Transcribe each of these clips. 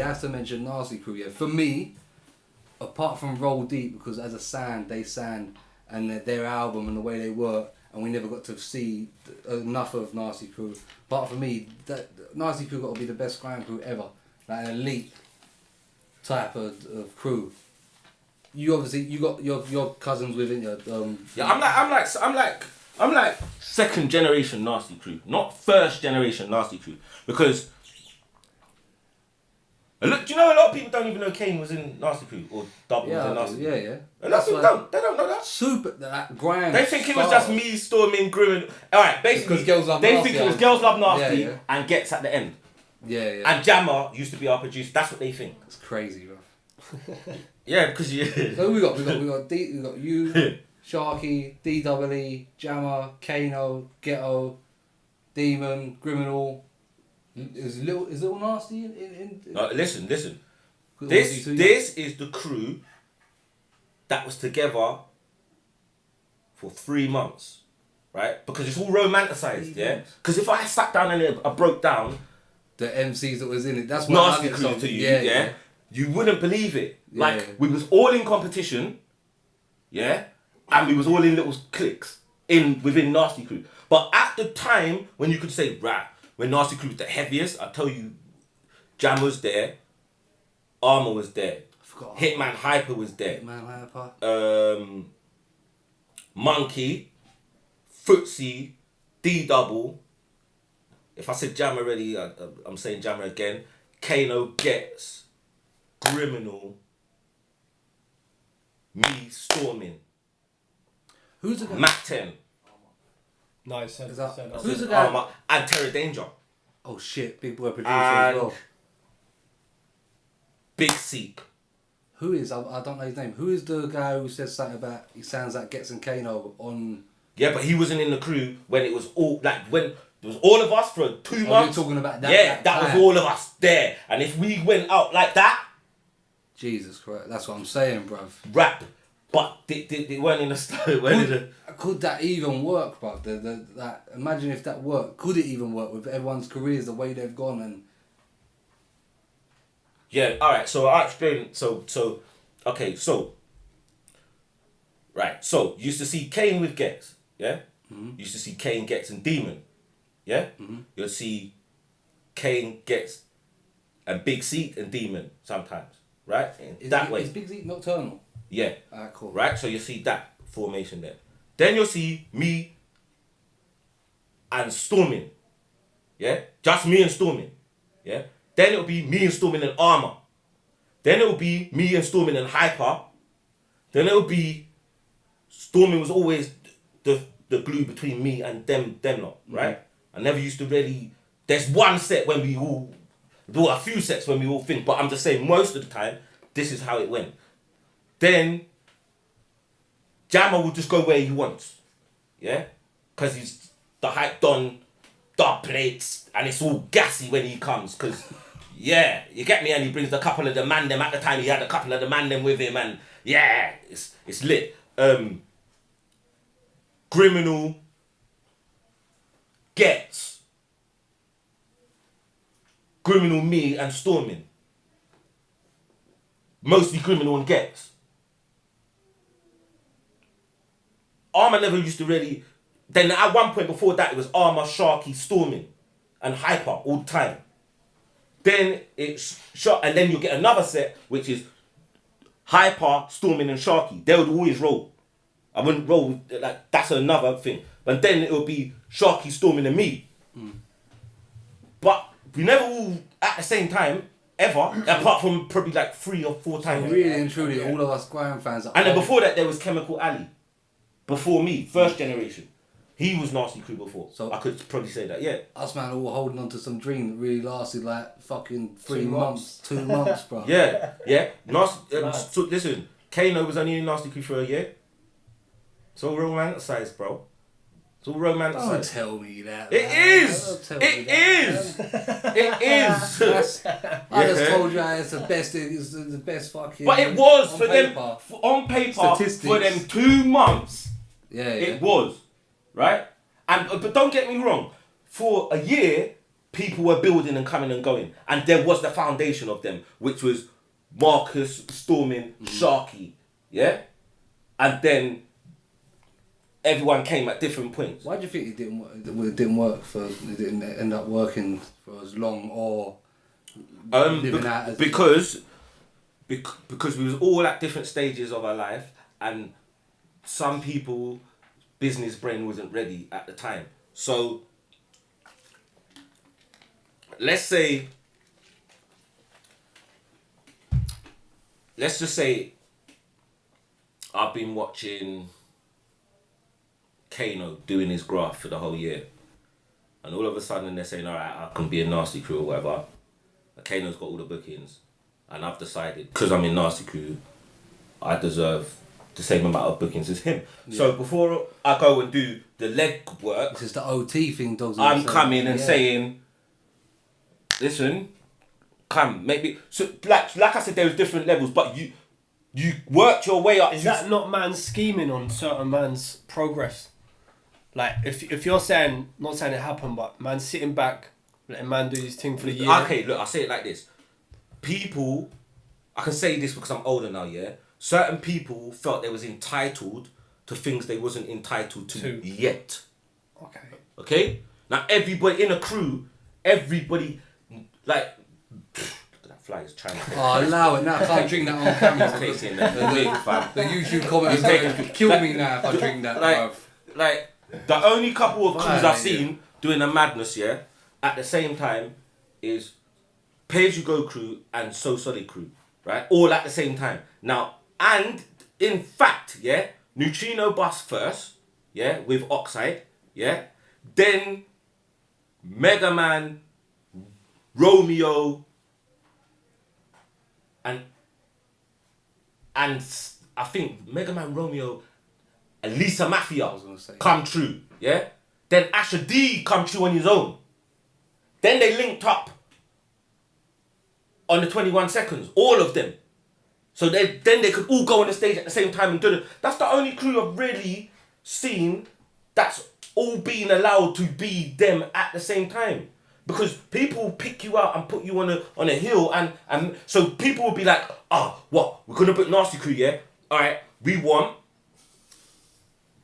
have to mention Nasty Crew. Yeah, for me, apart from Roll Deep, because as a they sang, and their album and the way they work, and we never got to see enough of Nasty Crew. But for me, that Nasty Crew got to be the best grime crew ever, like an elite type of crew. You obviously you got your cousins within your I'm like second generation Nasty Crew, not first generation Nasty Crew, because look, do you know a lot of people don't even know Kane was in Nasty Crew or Double was in Nasty Crew? Yeah. A lot of people don't. They don't know that. Super that grime. They think it was just me storming, Grim, and alright, basically because Girls Love they Nasty, think it was Girls Love Nasty and Gets at the end. Yeah. And Jammer used to be our producer. That's what they think. It's crazy, bro. Yeah, because you. So we got you, Sharky, DWE, Jammer, Kano, Ghetto, Demon, Criminal. Is Little Nasty in? Listen. This is the crew that was together for 3 months, right? Because it's all romanticized, yeah. Because if I sat down and I broke down the MCs that was in it, that's why Nasty Crew to you, yeah, you wouldn't believe it. Yeah, like we was all in competition, yeah, and we was all in little cliques within Nasty Crew. But at the time when you could say, right, when Nasty Crew was the heaviest, I tell you, Jam was there, Armour was there, Hitman Hyper was there, Monkey, Footsie, D Double. If I said Jam already, I'm saying Jammer again. Kano, Gets, Criminal, me, Storming. Who's the guy? Mac 10. Nice. Who's the guy? And Terror Danger. Oh shit, big boy producer as well. Big Seek. Who is, I don't know his name, who is the guy who says something about, he sounds like Gets and Kano on... Yeah, but he wasn't in the crew when it was all, like when it was all of us for 2 months. You're talking about that? Yeah, that was all of us there. And if we went out like that... Jesus Christ, that's what I'm saying, bruv. Rap. But they weren't in the style. Could that even work, bruv? That imagine if that worked. Could it even work with everyone's careers the way they've gone and... Yeah, alright, so I'll explain. Okay, right, so you used to see Kane with Gets, yeah? Mm-hmm. You used to see Kane, Gets and Demon, yeah? Mm-hmm. You'll see Kane, Gets and Big Seek and Demon sometimes, right? Way. Is Big Seek nocturnal? Yeah. Alright, cool. Right, so you see that formation there. Then you'll see me and Storming, yeah? Just me and Storming, yeah? Then it'll be me and Storming and Armour. Then it'll be me and Storming and Hyper. Then it'll be Storming was always the glue between me and them lot, right? I never used to really... There's one set when we all... There were a few sets when we all think, but I'm just saying most of the time, this is how it went. Then Jammer will just go where he wants, yeah? Because he's the hype done, dark plates, and it's all gassy when he comes, because... Yeah, you get me, and he brings a couple of the man them. At the time, he had a couple of the man them with him, and yeah, it's lit. Criminal, Gets, Criminal, me and Storming. Mostly Criminal and Gets. Armour never used to really. Then at one point before that, it was Armour, Sharky, Storming, and Hyper all the time. Then it's shot, and then you'll get another set which is Hyper, Storming, and Sharky. They would always roll. I wouldn't roll with, like, that's another thing. But then it'll be Sharky, Storming, and me. But we never all at the same time ever, apart from probably like 3 or 4 times. Really and truly, all of us grime fans. And then before that, there was Chemical Alley. Before me, first generation. He was Nasty Crew before, so I could probably say that, yeah. Us man all holding on to some dream that really lasted like fucking 3 months, 2 months, bro. Yeah. So listen, Kano was only in Nasty Crew for a year. It's all romanticized, bro. It's all romanticized. Don't tell me that. It is. It is. I just told you it's the best. It's the best fucking. But it was for them on paper statistics. For them 2 months. Yeah. It was. Right? But don't get me wrong, for a year, people were building and coming and going, and there was the foundation of them, which was Marcus, Stormin, Sharky, yeah, and then everyone came at different points. Why do you think it didn't work for? It didn't end up working for as long, or living out as because we was all at different stages of our life, and some people business brain wasn't ready at the time. So let's just say I've been watching Kano doing his graph for the whole year, and all of a sudden they're saying, all right, I can be a Nasty Crew or whatever. Kano's got all the bookings, and I've decided, because I'm in Nasty Crew, I deserve the same amount of bookings as him. Yeah. So before I go and do the leg work, this is the OT thing, dogs. I'm coming and saying, listen, come, maybe. So like I said, there was different levels, but you worked your way up. Is that not man scheming on certain man's progress? Like if you're saying, not saying it happened, but man sitting back, letting man do his thing for the year. Okay, look, I'll say it like this. People, I can say this because I'm older now, yeah? Certain people felt they was entitled to things they wasn't entitled to yet. Okay. Okay? Now everybody in a crew, everybody, like, that fly is trying to... Oh, allow it now, I can't drink that on camera. The YouTube comments kill me now if I drink that. Like, the only couple of crews I've seen doing a madness, yeah, at the same time is Pay As You Go crew and So Solid crew, right? All at the same time. Now, and in fact, yeah, Neutrino bus first, yeah, with Oxide, yeah, then Mega Man, Romeo, and I think Mega Man, Romeo, and Lisa Mafia come true, yeah? Then Asher D come true on his own. Then they linked up on the 21 seconds, all of them. So then they could all go on the stage at the same time and do it. That's the only crew I've really seen that's all being allowed to be them at the same time. Because people pick you out and put you on a hill, and so people will be like, what? We're gonna put Nasty Crew, yeah? Alright, we want.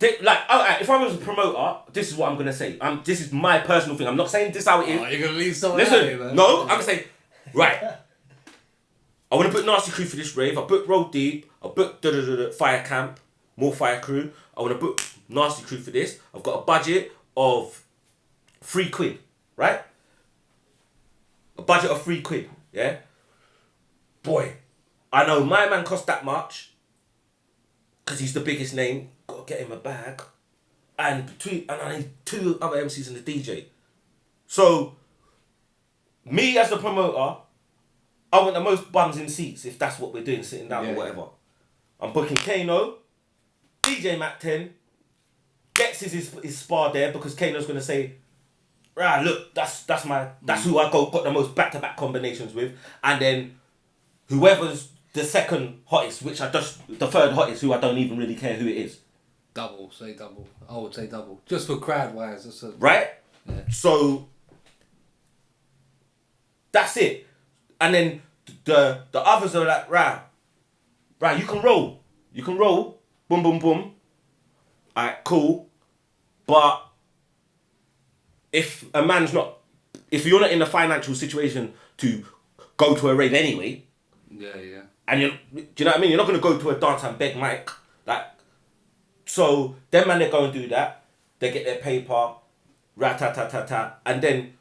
Alright, if I was a promoter, this is what I'm gonna say. This is my personal thing. I'm not saying this how it is. Oh, you're gonna leave someone Listen, out here, man. no, I'm gonna say, right. I want to book Nasty Crew for this rave. I booked Roll Deep. I booked Fire Camp, more Fire Crew. I want to book Nasty Crew for this. I've got a budget of £3, right? A budget of £3, yeah? Boy, I know my man cost that much because he's the biggest name. Got to get him a bag. And I need 2 other MCs and the DJ. So, me as the promoter, I want the most bums in seats if that's what we're doing, sitting down or whatever. I'm booking Kano, DJ Mac 10, gets his spar there because Kano's gonna say, right, look, that's who I got the most back-to-back combinations with, and then whoever's the second hottest, the third hottest, who I don't even really care who it is. Say double. I would say double, just for crowd-wise. Right. Yeah. So that's it. And then the others are like, right, you can roll. Boom, boom, boom. Alright, cool. But if you're not in a financial situation to go to a rave anyway. Yeah. And do you know what I mean? You're not going to go to a dance and beg Mike. So them man, they go and do that. They get their paper, rat-ta-ta-ta-ta. And then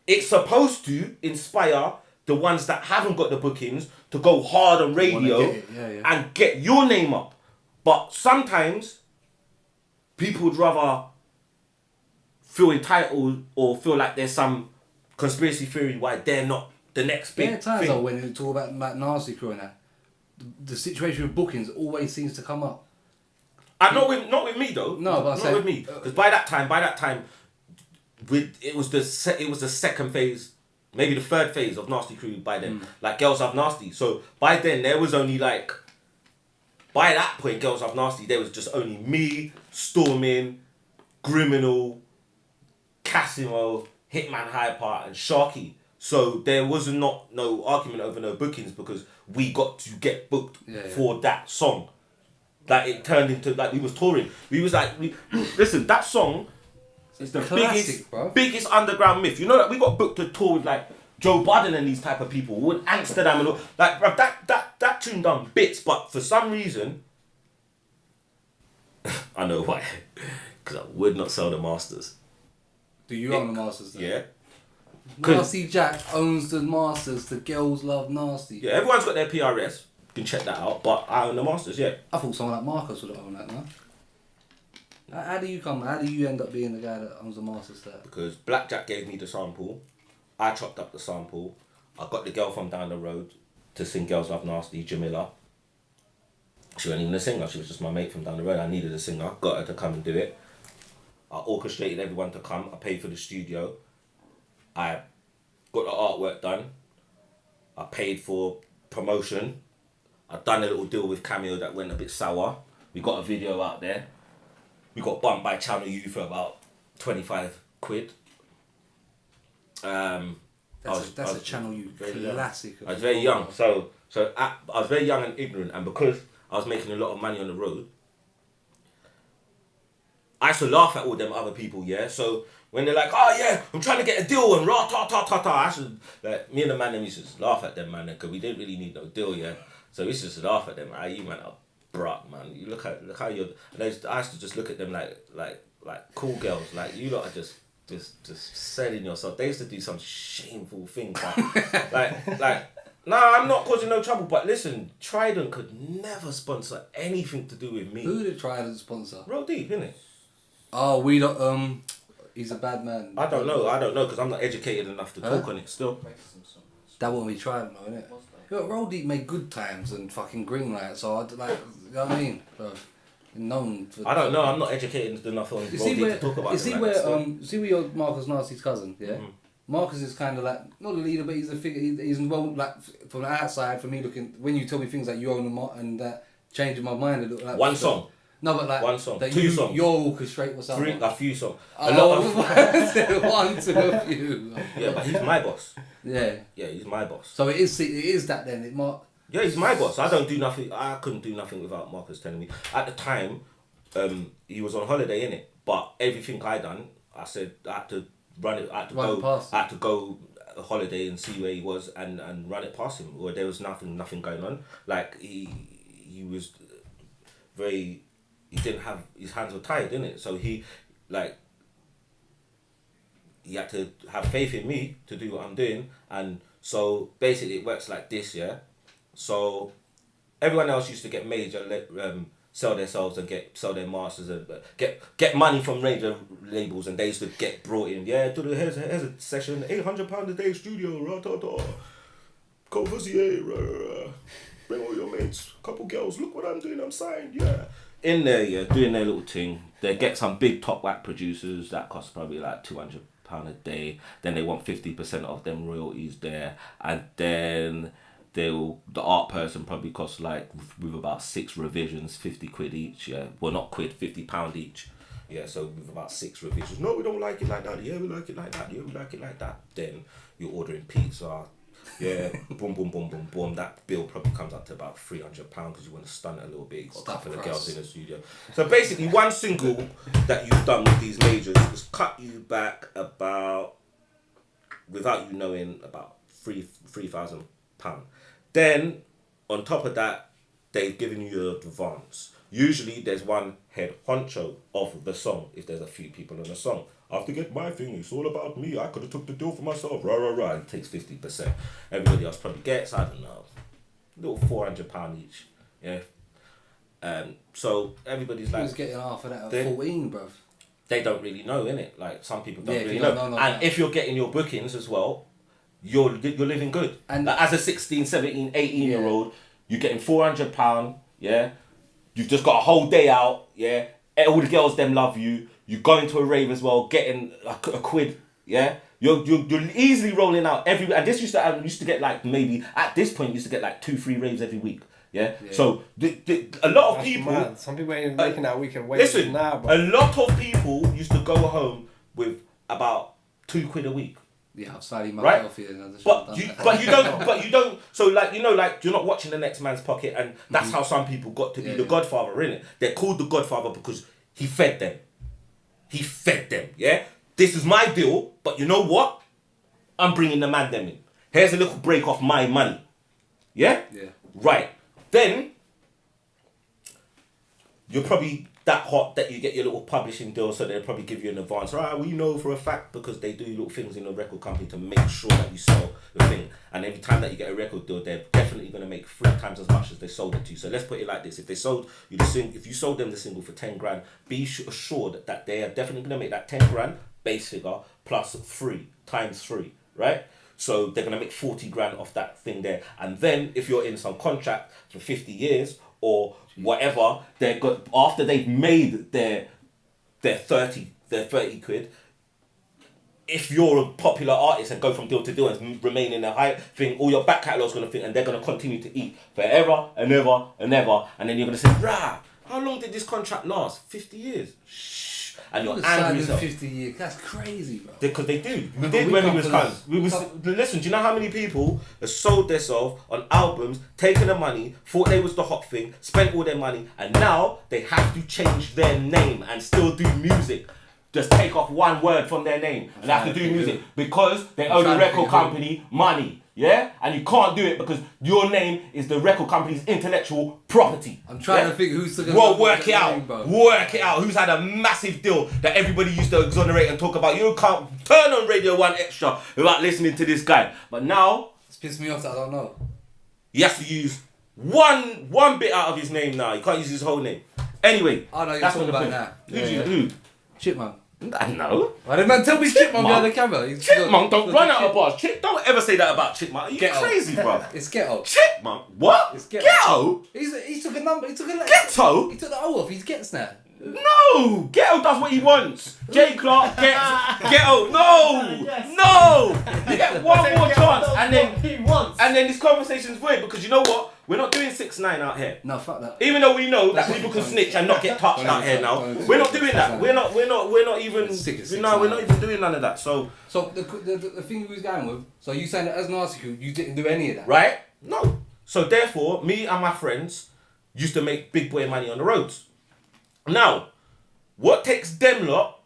it's supposed to inspire the ones that haven't got the bookings to go hard on radio and get your name up. But sometimes people would rather feel entitled or feel like there's some conspiracy theory why they're not the next big there are times thing. though when you talk about Nasty Crew and that, the situation with bookings always seems to come up. Not with me though. No, but not with me. Because by that time, it was the second phase, maybe the third phase of Nasty Crew by then. Like Girls Love Nasty. So by then there was only by that point, Girls Love Nasty, there was just only me, Stormin, Criminal, Cassimo, Hitman Hyper and Sharky. So there was no argument over no bookings because we got to get booked for that song. Like it turned into like we was touring. We was like, listen, that song is the biggest underground myth. You know that we got booked to tour with like Joe Budden and these type of people. We were in Amsterdam and all. Like bro, that tune done bits, but for some reason, I know why. Because I would not sell the masters. Do you own the masters then? Yeah. Nasty Jack owns the masters. The girls love Nasty. Yeah, everyone's got their PRS. You can check that out. But I own the masters, yeah. I thought someone like Marcus would have owned that, no? How do you end up being the guy that owns the masters there? Because Blackjack gave me the sample. I chopped up the sample. I got the girl from down the road to sing Girls Love Nasty, Jamila. She wasn't even a singer. She was just my mate from down the road. I needed a singer. Got her to come and do it. I orchestrated everyone to come. I paid for the studio. I got the artwork done. I paid for promotion. I done a little deal with Cameo that went a bit sour. We got a video out there. We got bumped by Channel U for about 25 quid. That's a Channel U classic. I was very young, so I was very young and ignorant, and because I was making a lot of money on the road, I used to laugh at all them other people, yeah? So when they're like, oh yeah, I'm trying to get a deal and rah ta ta ta ta, I should, like, me and the man them used to just laugh at them, man, because we didn't really need no deal, yeah? So we used to just laugh at them, you man are bruh, man. You look how you're, and I used to just look at them like cool girls, like you lot are just selling yourself. They used to do some shameful things, like no, I'm not causing no trouble, but listen, Trident could never sponsor anything to do with me. Who did Trident sponsor? Real Deep, innit? Oh, we don't, he's a bad man. I don't know, because I'm not educated enough to talk on it still. That won't be Trident though, innit? Yo, Roll Deep made Good Times and fucking Greenlight, so I'd like, you know what I mean? Bro, known for... I don't know, I'm not educated enough on Roll Deep to talk about it. See where you're Marcus Nasty's cousin, yeah? Mm-hmm. Marcus is kind of like, not the leader, but he's a figure, he's involved, like, from the outside, for me looking, when you tell me things like you own them and that changing my mind a little. Like, one song. No, but like... One song. Two songs. You'll orchestrate what's up. A few songs. A lot of... one to a few. Yeah, but he's my boss. Yeah. Yeah, he's my boss. So it is that then, Yeah, he's my boss. I don't do nothing. I couldn't do nothing without Marcus telling me. At the time, he was on holiday, innit? But everything I done, I said I had to run it. I had to go a holiday and see where he was and run it past him. Or there was nothing going on. Like he was very. He didn't have his hands were tied, innit? So he had to have faith in me to do what I'm doing, and so basically it works like this, yeah. So everyone else used to get major, sell themselves and sell their masters and get money from major labels, and they used to get brought in. Yeah, here's a session, £800 a day studio, rah ta ta, Courvoisier, bring all your mates, couple girls. Look what I'm doing, I'm signed, yeah. In there, yeah, doing their little thing. They get some big top whack producers that cost probably like £200 a day. Then they want 50% of them royalties there, and then the art person probably costs like with about 6 revisions, 50 quid each. Yeah, well not quid, £50 each. Yeah, so with about 6 revisions. No, we don't like it like that. Yeah, we like it like that. Yeah, we like it like that. Then you're ordering pizza. Yeah, boom, boom, boom, boom, boom. That bill probably comes up to about £300 because you want to stun it a little bit. You got a couple of girls in the studio. So basically, one single that you've done with these majors has cut you back about, without you knowing, about £3,000. Then, on top of that, they've given you your advance. Usually, there's one head honcho of the song if there's a few people on the song. I have to get my thing, it's all about me, I could have took the deal for myself, rah. It takes 50%. Everybody else probably gets, I don't know, a little £400 each, yeah. So everybody's like... Who's getting half of that at 14, bruv? They don't really know, innit? Like, some people don't really know. And if you're getting your bookings as well, you're living good. And like, as a 16, 17, 18-year-old, you're getting £400, yeah? You've just got a whole day out, yeah? All the girls, them love you. You're going to a rave as well, getting a quid, yeah? You're easily rolling out every... And this used to get like, maybe, at this point, used to get like 2-3 raves every week, yeah? So, a lot of people... Mad. Some people ain't making that weekend wage now, bro. A lot of people used to go home with about £2 a week. Yeah, I've slightly Right? myself here. But you don't. So like you're not watching the next man's pocket, and that's how some people got to be the Godfather, innit? They're called the Godfather because he fed them. He fed them. Yeah. This is my deal, but you know what? I'm bringing the man them in. Here's a little break off my money. Yeah. Yeah. Right. Then you're probably that hot that you get your little publishing deal, so they'll probably give you an advance. Right, we know for a fact because they do little things in the record company to make sure that you sell the thing. And every time that you get a record deal, they're definitely going to make 3 times as much as they sold it to you. So let's put it like this: if they sold you if you sold them the single for 10 grand, be assured that they are definitely going to make that 10 grand base figure plus 3 times 3, right? So they're going to make 40 grand off that thing there. And then if you're in some contract for 50 years or whatever, they're got after they've made their 30 quid. If you're a popular artist and go from deal to deal and remain in a high thing, all your back catalog's gonna think, and they're gonna continue to eat forever and ever and ever, and then you're gonna say, rah, how long did this contract last? 50 years. Shh. And you're angry. 50 years. That's crazy, bro. Because they do. We did when we was cunts. Listen, do you know how many people have sold themselves on albums, taken the money, thought they was the hot thing, spent all their money, and now they have to change their name and still do music. Just take off one word from their name and have to do music because they owe the record company money. Yeah? And you can't do it because your name is the record company's intellectual property. I'm trying to figure who's the Well, work it out. Work it out. Who's had a massive deal that everybody used to exonerate and talk about? You can't turn on Radio 1 Extra without listening to this guy. But now, It's pissed me off that I don't know. he has to use one bit out of his name now. He can't use his whole name. Anyway, I know you're that's talking what about now. Who? Chipmunk. I know. Why did man tell me Chipmunk behind the camera? Chipmunk don't run out of bars. Don't ever say that about Chipmunk. Are you Ghetto. crazy, bro? It's ghetto. Chipmunk? What? It's ghetto. Ghetto? He took a number. He took a Ghetto? He took the O off. He's gets now. No! Ghetto does what he wants. J. Clark gets Ghetto. No! No! You get one more chance and then this conversation's weird because you know what? We're not doing 6ix9ine out here. No, fuck that. Even though we know that people can snitch and not get touched out here now. We're not doing that. We're not even we're not even doing none of that. So the thing we was going with, so you saying that as Narsty Crew, you didn't do any of that? right? No. So therefore, me and my friends used to make big boy money on the roads. Now, what takes them lot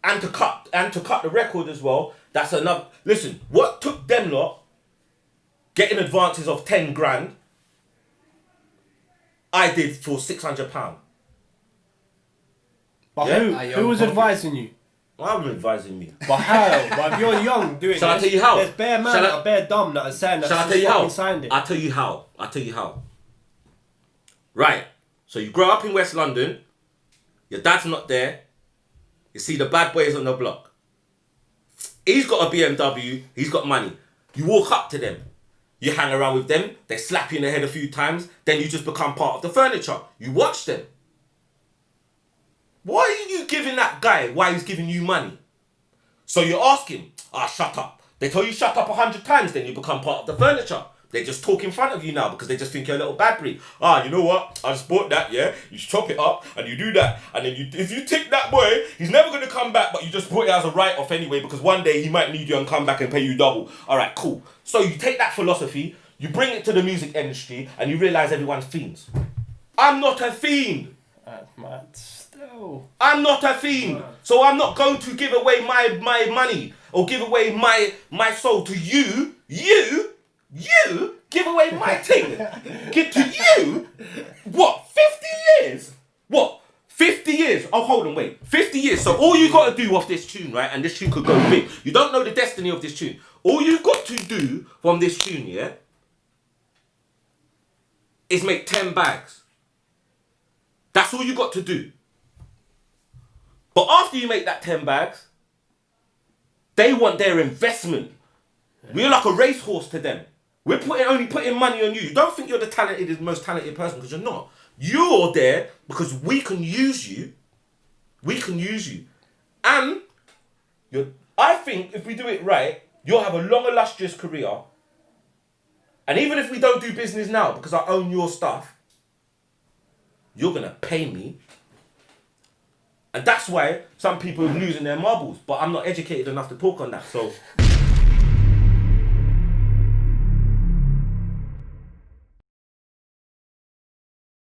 and to cut the record as well, that's another. Listen, what took them lot getting advances of 10 grand, I did for £600. But Yeah? who was advising you? I was advising me. But how? But if you're young doing Shall I this, tell you how? there's bare man that are bare dumb that are saying that Shall I tell you how? signed it. I'll tell you how. Right. So you grow up in West London, your dad's not there, you see the bad boys on the block. He's got a BMW, he's got money. You walk up to them, you hang around with them, they slap you in the head a few times, then you just become part of the furniture. You watch them. Why are you giving that guy why he's giving you money? So you ask him, shut up. They tell you shut up 100 times, then you become part of the furniture. They just talk in front of you now because they just think you're a little bad breed. You know what? I just bought that, yeah? You chop it up and you do that. And then if you tick that boy, he's never going to come back, but you just put it as a write-off anyway because one day he might need you and come back and pay you double. All right, cool. So you take that philosophy, you bring it to the music industry, and you realise everyone's fiends. I'm not a fiend. Man, still. I'm not a fiend. So I'm not going to give away my money or give away my soul to you. You give away my thing. Give to you. What? 50 years? What? 50 years? Oh, hold on, wait. 50 years. So all you got to do off this tune, right? And this tune could go big. You don't know the destiny of this tune. All you've got to do from this tune, yeah, is make 10 bags. That's all you got to do. But after you make that 10 bags, they want their investment. We're like a racehorse to them. We're only putting money on you. You don't think you're the most talented person because you're not. You're there because we can use you. We can use you. And I think if we do it right, you'll have a long, illustrious career. And even if we don't do business now because I own your stuff, you're going to pay me And that's why some people are losing their marbles. But I'm not educated enough to talk on that. So